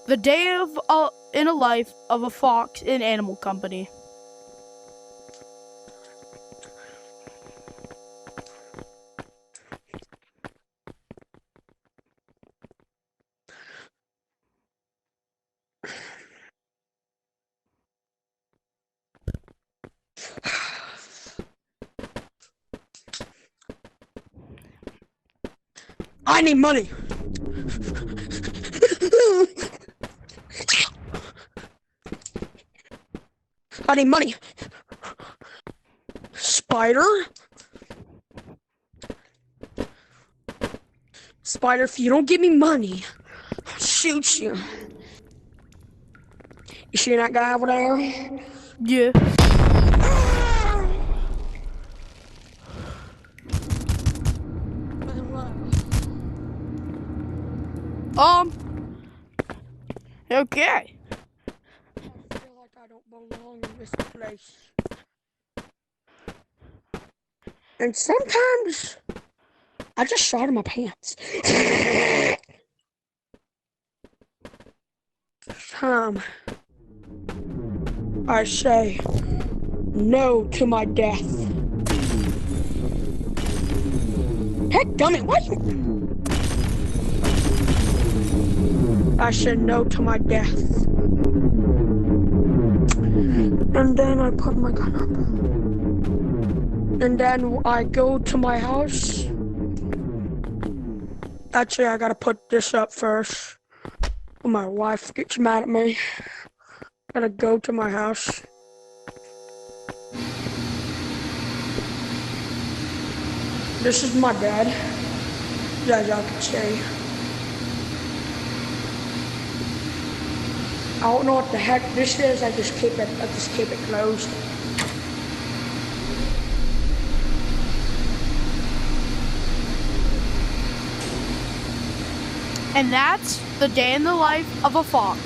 The day of in a life of a fox in Animal Company. I need money. I need money. Spider? Spider, if you don't give me money, I'll shoot you. You see that guy over there? Yeah. Okay. I feel like I don't belong in this place. And sometimes I just shot in my pants. I say no to my death. Heck, gummit, what? I said no to my death. And then I put my gun up. And then I go to my house. Actually, I gotta put this up first. My wife gets mad at me. Gotta go to my house. This is my dad, as y'all can see. I don't know what the heck this is. I just keep it closed. And that's the day in the life of a fox.